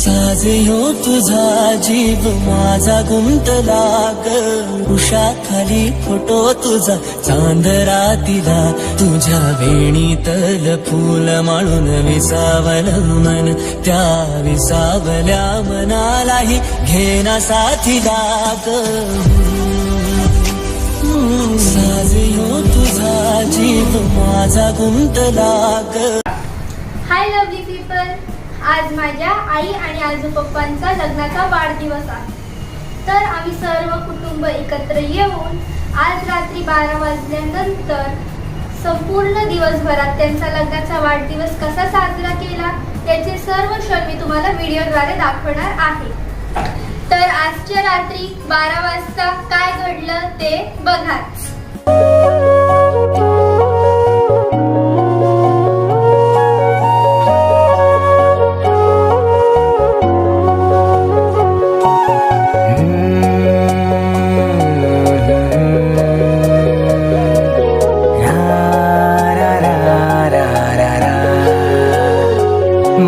साजे हो तुझा जीव माझा गुंतला ग उषा खाली फोटो तुझा चांदरा तिला तुझ्या वेणीतल फूल माळून विसावल मन त्या विसावल्या मनालाही घेना साथीला ग साजे हो तुझा जीव माझा गुंतला ग. हाय लवली पीपल, आज माझ्या आई आणि आजोपप्पांचा लग्नाचा वाढदिवस आहे. तर आम्ही सर्व कुटुंब एकत्र येऊन आज रात्री 12 वाजल्यानंतर संपूर्ण दिवसभरात त्यांचा लग्नाचा वाढदिवस कसा साजरा केला याचे सर्व क्षण मी तुम्हाला व्हिडिओद्वारे दाखवणार आहे. तर आजच्या रात्री 12 वाजता काय घडलं ते बघाच.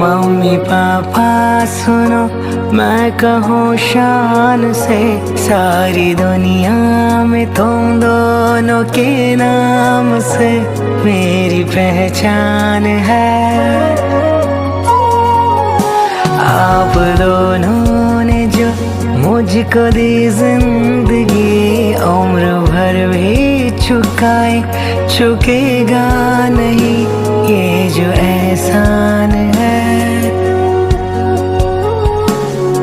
मम्मी पापा सुनो मैं कहूँ शान से सारी दुनिया में तुम दोनों के नाम से मेरी पहचान है. आप दोनों ने जो मुझको दी जिंदगी उम्र भर भी चुकेगा नहीं ये जो एहसान है,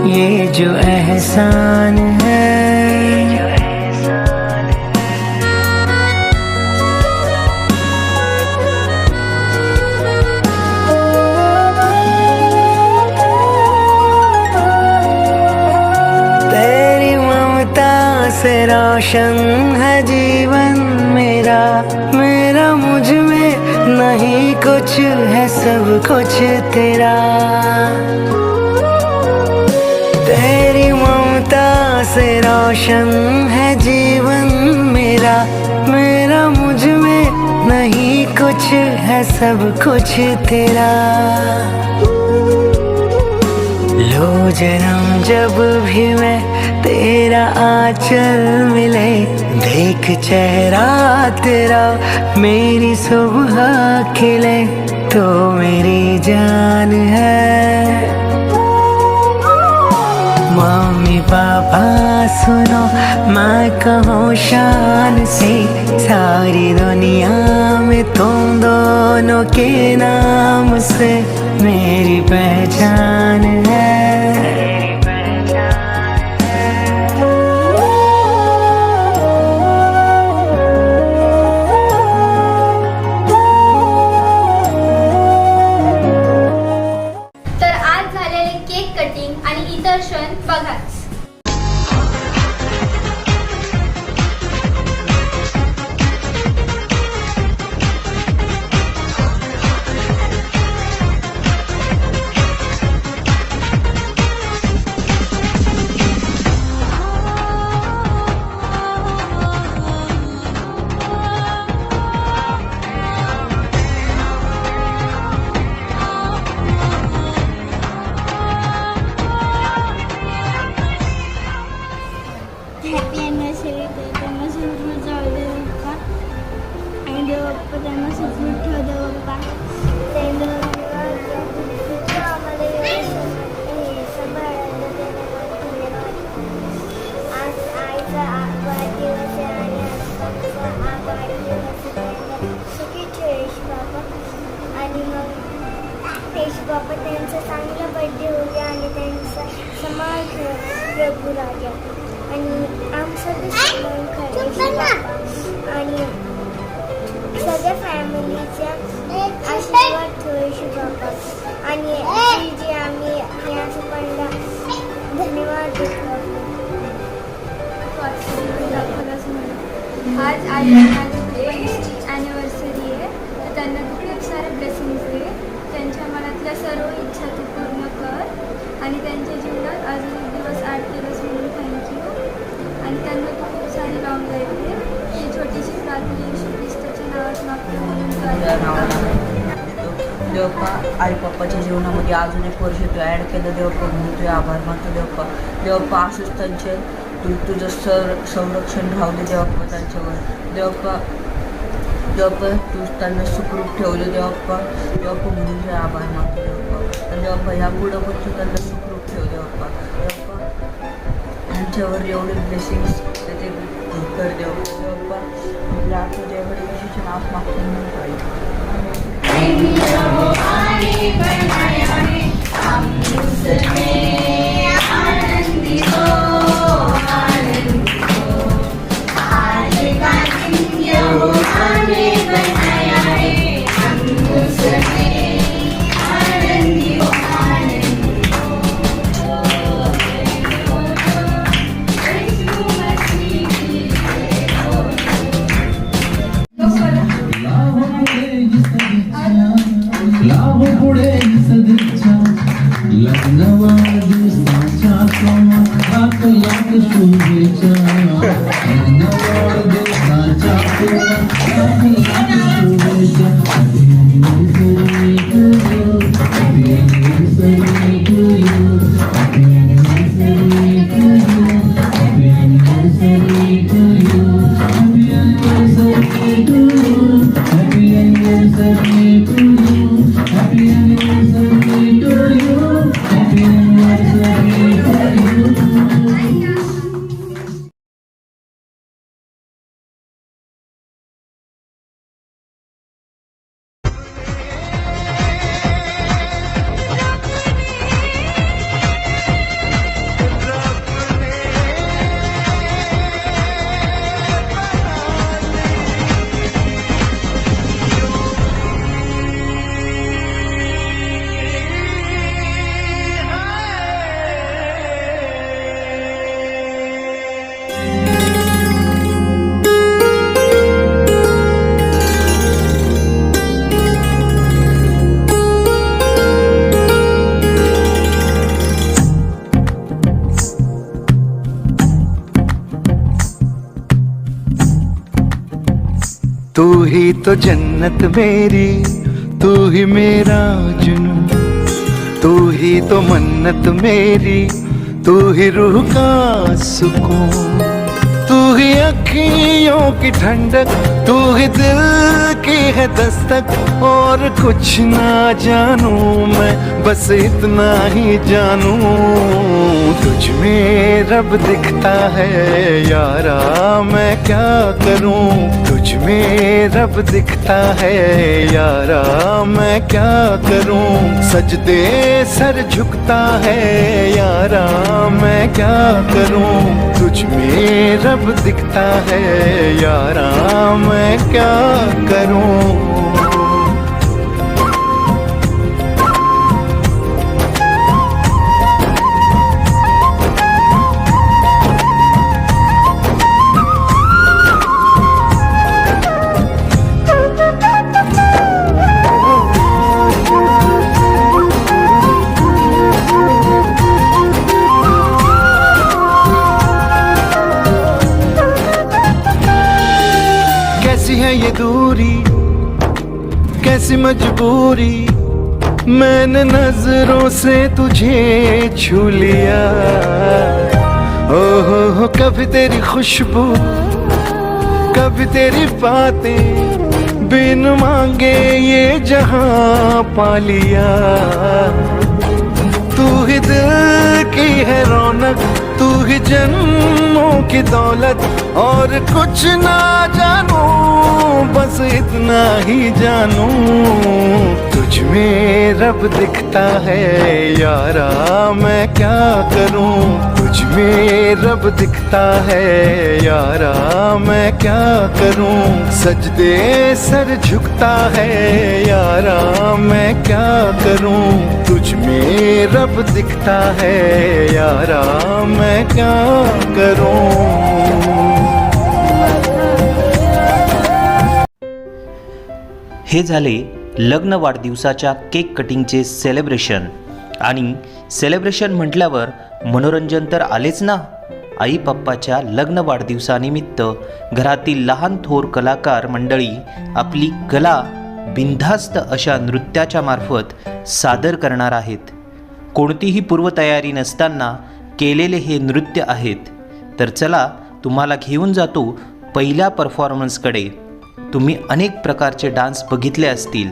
ये जो एहसान है. तेरी ममता से रोशन है जीवन मेरा मुझ में नहीं कुछ है सब कुछ तेरा. तेरी ममता से रोशन है जीवन मेरा मुझ में नहीं कुछ है सब कुछ तेरा. लो जन्म जब भी मैं तेरा आंचल मिले देख चेहरा तेरा मेरी सुबह खिले तो मेरी जान है. मम्मी पापा सुनो मैं कहूँ शान से सारी दुनिया में तुम दोनों के नाम से मेरी पहचान है. तर आज झालेले केक कटिंग आणि इतर क्षण बघाच. Happy anniversary. त्यांना सुखरूप जाऊ दे बाप्पा आणि देव बाप्पा त्यांना सुखरूप ठेव दे बाप्पा. आज आईचा वाढदिवस आहे आणि आजचा वाढदिवस सुखी ठेव बाप्पा. आणि मग यश बाप्पा त्यांचा चांगला बर्थडे होऊ द्या आणि त्यांचा समाज प्रभू राजा आणि आमचं आणि सगळ्या फॅमिलीच्या आशीर्वाद ठेवू बाप्पा. आणि जे आम्ही याचं पण धन्यवाद देतो. आज आई ॲनिव्हर्सरी आहे तर त्यांना तू खूप सारे ब्लेसिंग्स दे. त्यांच्या मनातल्या सर्व इच्छा तू पूर्ण कर आणि त्यांच्या जीवनात अजून एक दिवस 8 दिवस म्हणून थँक्यू. आणि त्यांना तू खूप सारी लॉंग लाईफ दे. ही छोटीशी प्रार्थना येशू ख्रिस्ताच्या नावात मागतो म्हणून देवप्पा आई पप्पाच्या जीवनामध्ये अजून एक वर्ष तू ॲड केलं देवप्पा, म्हणून तुझे आभार मानतो देवप्पा. देवप्पा असंच त्यांचे तुझं संरक्षण राहू दे देवप्पा त्यांच्यावर. देवप्पा तू त्यांना सुखरूप ठेवलं देवप्पा. म्हणून तुझे आभार मानतो देवप्पा. तर देवप्पा ह्या पुढं पण तू त्यांना सुखरूप ठेव देवप्पा. त्यांच्यावर एवढे ब्लेसिंग्स त्याचे कर देवप्पा. आपल्या तुझ्याकडे यशूचे नाव मागतो म्हणून पाहिजे. लाभ पुढे सदिच्छा लग्नवाढदिवसाच्या लाख लाख शुभेच्छा. लग्नवाढदिवसाच्या लाख लाख शुभेच्छा. Happy anniversary to you. Happy anniversary to you. Happy anniversary to you. Happy anniversary to you. Happy anniversary to you. Happy anniversary to you. Happy anniversary to you. तू ही तो जन्नत मेरी, तू ही मेरा जुनू, तू ही तो मन्नत मेरी, तू ही रूह का सुकून, तू ही अखियों की ठंडक, तू ही दिल की है दस्तक. और कुछ ना जानू मैं, बस इतना ही जानू, तुझ में रब दिखता है यारा, मैं क्या करूं. तुझ में रब दिखता है यारा, मैं क्या करूं. सजदे सर झुकता है यारा, मैं क्या करूं. तुझ में रब दिखता है यारा, मैं क्या करूं. कैसी है ये दूरी, कैसी मजबूरी, मैंने नजरों से तुझे छू लिया. ओहो कभी तेरी खुशबू, कभी तेरी बातें, बिन मांगे ये जहां पा लिया. तू ही दिल की है रौनक, तू ही जन्मों की दौलत, और कुछ ना जानू, बस इतना ही जानू. तुझ में रब दिखता है यारा, मैं क्या करूं. तुझ में रब दिखता है यारा, मैं क्या करूं. सजदे सर झुकता है यारा, मैं क्या करूं. तुझ में रब दिखता है यारा, मैं क्या करूं. हे झाले लग्न वाढदिवसाच्या केक कटिंगचे सेलिब्रेशन. आणि सेलिब्रेशन म्हटल्यावर मनोरंजन तर आलेच ना. आई पप्पाच्या लग्न वाढदिवसानिमित्त घरातील लहान थोर कलाकार मंडळी आपली कला बिनधास्त अशा नृत्याच्या मार्फत सादर करणार आहेत. कोणतीही पूर्वतयारी नसताना केलेले हे नृत्य आहेत. तर चला तुम्हाला घेऊन जातो पहिल्या परफॉर्मन्सकडे. तुम्ही अनेक प्रकारचे डान्स बघितले असतील,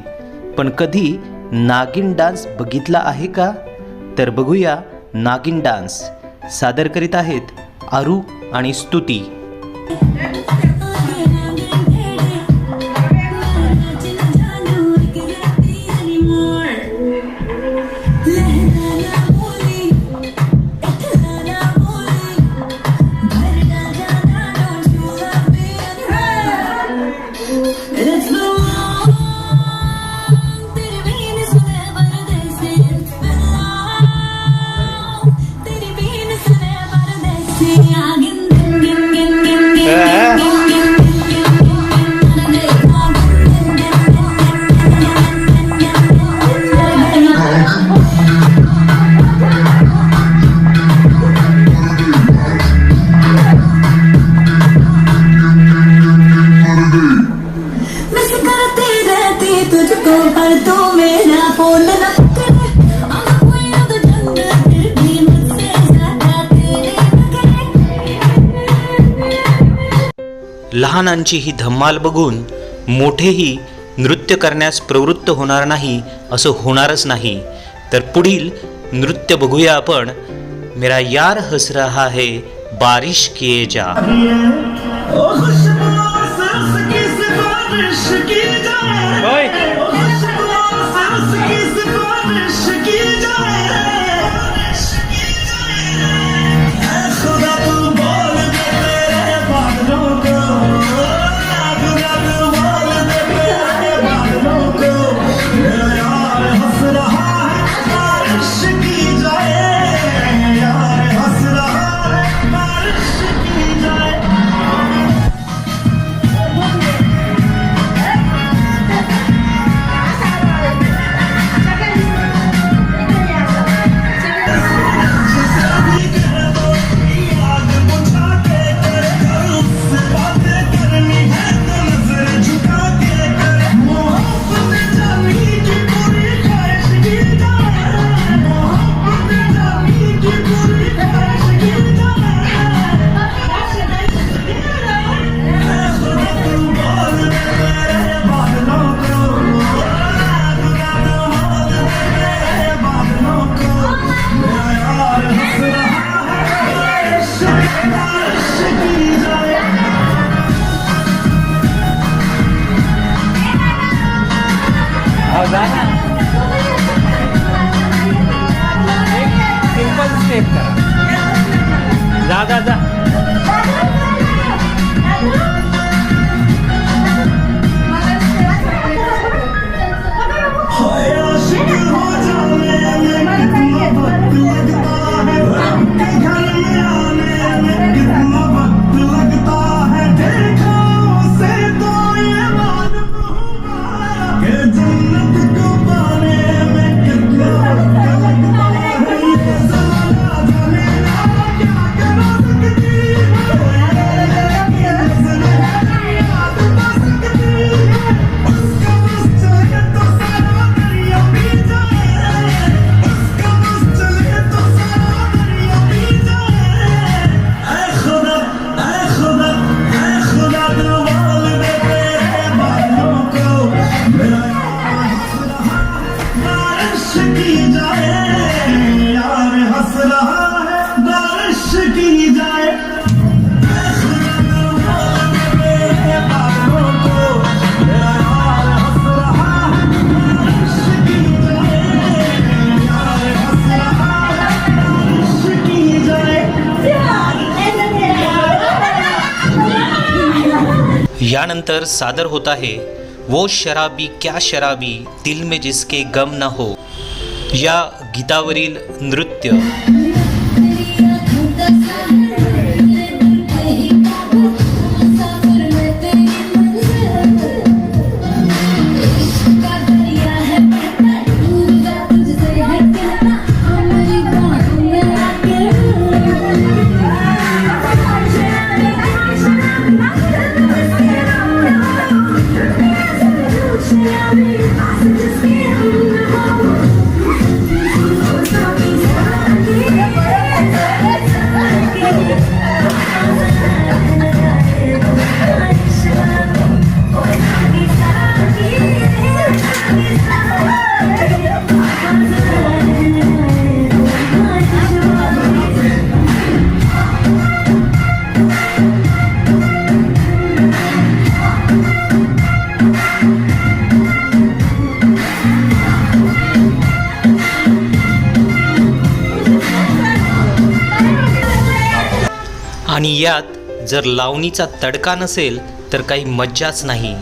पण कधी नागिन डान्स बघितला आहे का? तर बघूया नागिन डान्स. सादर करीत आहेत आरू आणि स्तुती. लहानांची ही धम्माल बघून मोठेही नृत्य करण्यास प्रवृत्त होणार नाही असं होणारच नाही. तर पुढील नृत्य बघूया आपण. मेरा यार हंस रहा है बारिश किए जा. यानंतर सादर होत आहे वो शराबी क्या शराबी दिल में जिसके गम न हो या गीतावरील नृत्य. Yeah. आणि यात जर लावणीचा तडका नसेल तर काही मज्जाच नाही.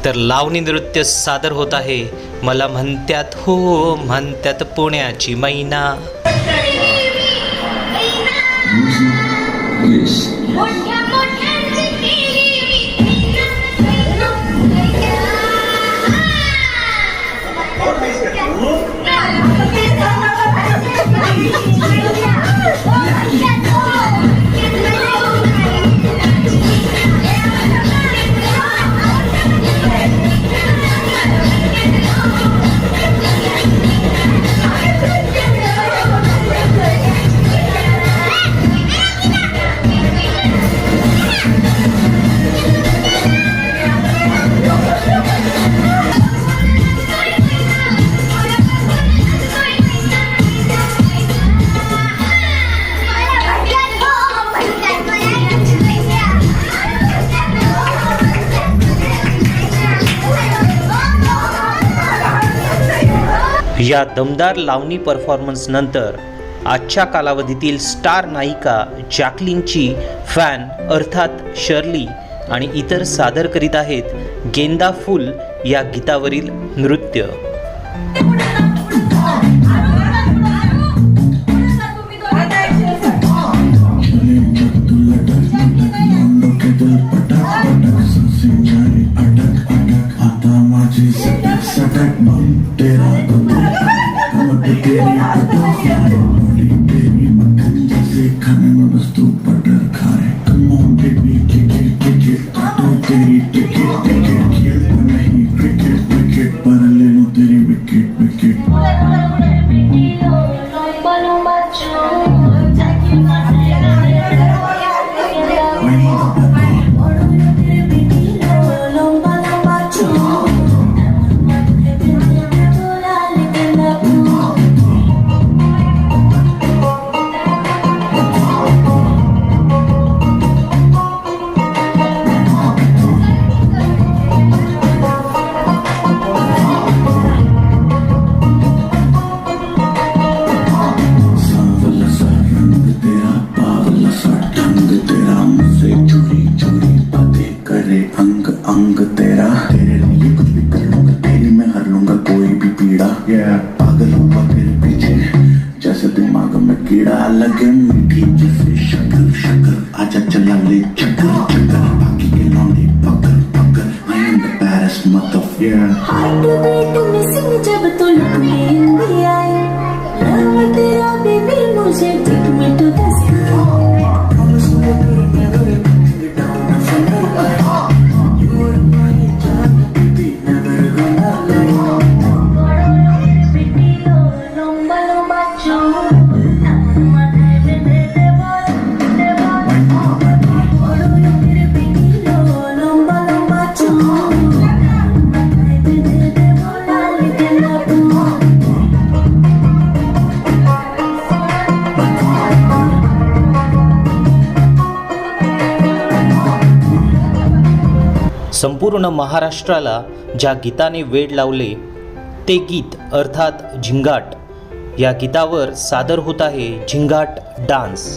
तर लावणी नृत्य सादर होत आहे मला म्हणत्यात हो म्हणत्यात पुण्याची मैना. या दमदार लावणी परफॉर्मन्स नंतर आजच्या कालावधीतील स्टार नायिका जॅकलिनची फॅन अर्थात शर्ली आणि इतर सादर करीत आहेत गेंदा फूल या गीतावरील नृत्य. पागल हुआ तेरे पीछे जैसे दिमाग में कीड़ा लगे मीठी जैसे शक्कर शक्कर आजा चला ले चक्कर चक्कर बाकी के लौंडे पकड़ पकड़ I am the baddest motherfucker. Hard to wait to missing जब तो look me in the eye. Love तेरा baby मुझे take me to the sky. Promise me you'll never let me down from the line. You are my child, baby, never gonna lie. संपूर्ण महाराष्ट्राला ज्या गीताने वेड लावले ते गीत अर्थात झिंगाट. या गीतावर सादर होत आहे झिंगाट डान्स.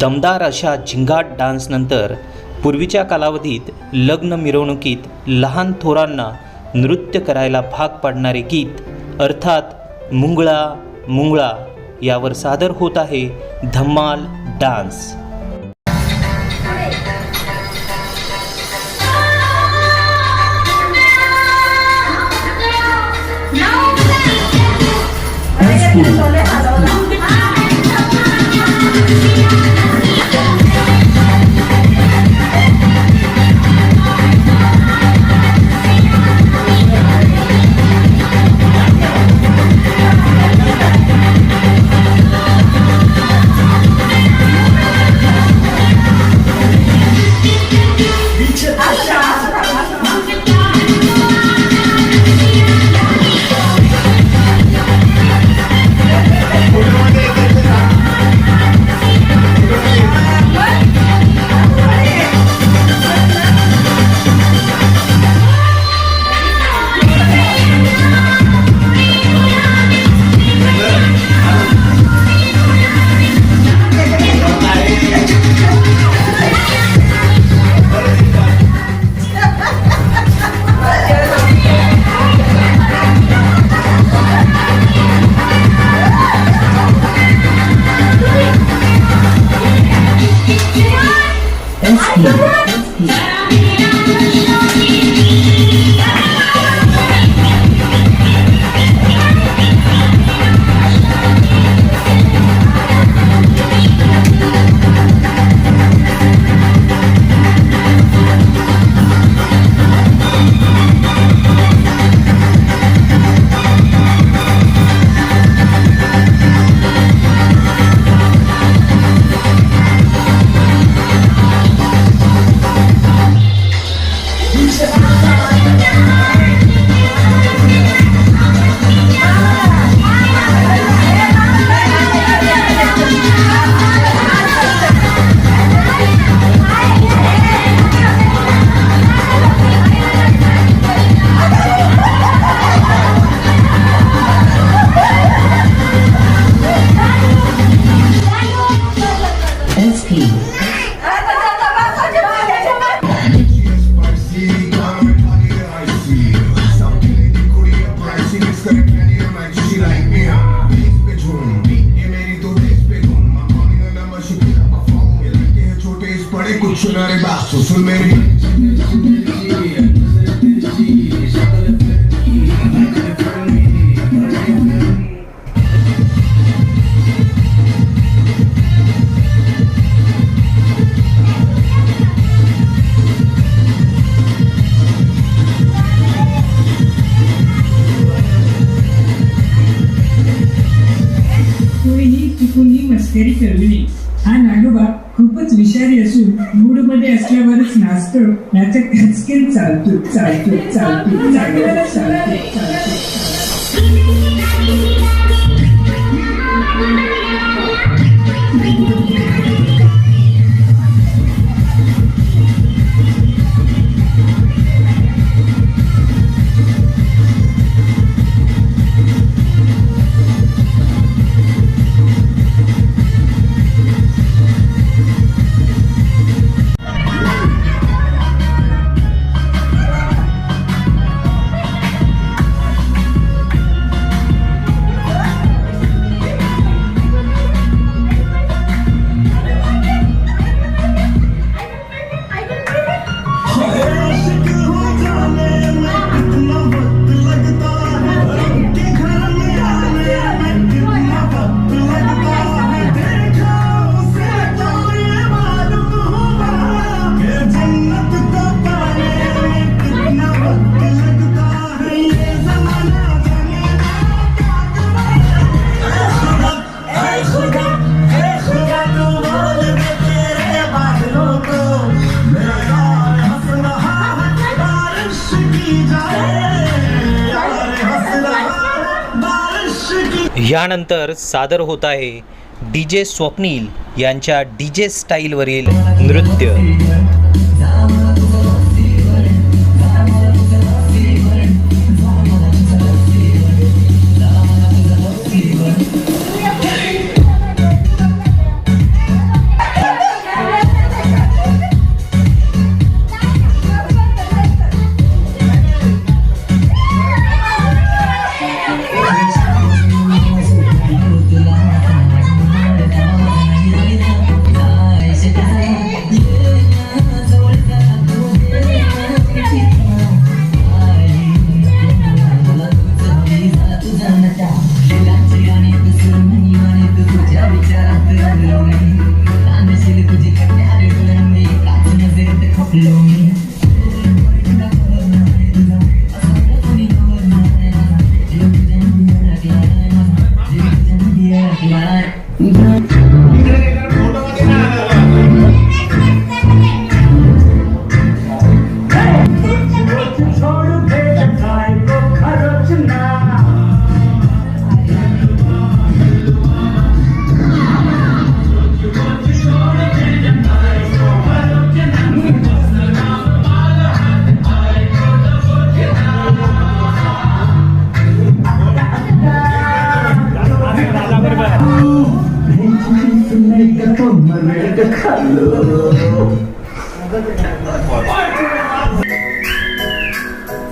दमदार अशा झिंगाट डान्सनंतर पूर्वीच्या कालावधीत लग्न मिरवणुकीत लहान थोरांना नृत्य करायला भाग पाडणारे गीत अर्थात मुंगळा मुंगळा यावर सादर होत आहे धम्माल डान्स. मस्करी करविली. हा नागोबा खूपच विषारी असून मूड मध्ये असल्यावरच नाचतो, नाचा खचकेल चालतो चालतो चालतो चालतो चालतो चालतो. यानंतर सादर होत आहे DJ स्वप्नील यांच्या DJ स्टाईलवरील नृत्य.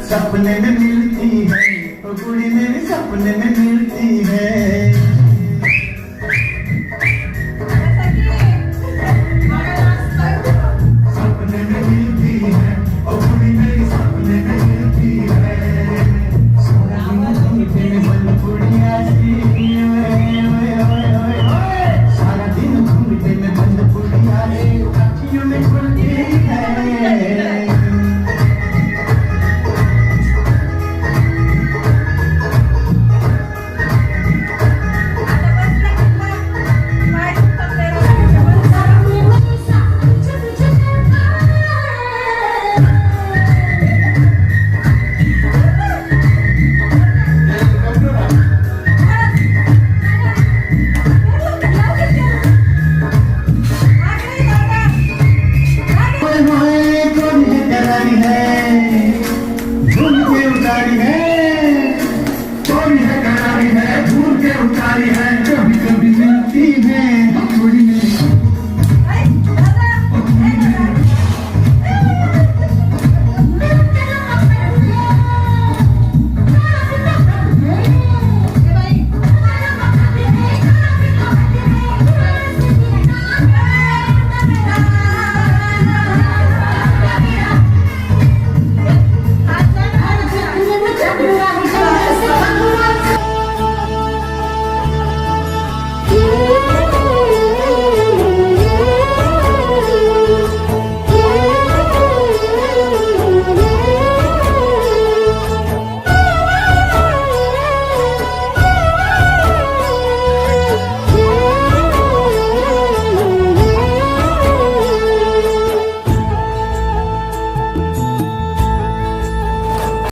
सपने में मिलती है, ओ कुड़ी मेरी सपने में मिलती है।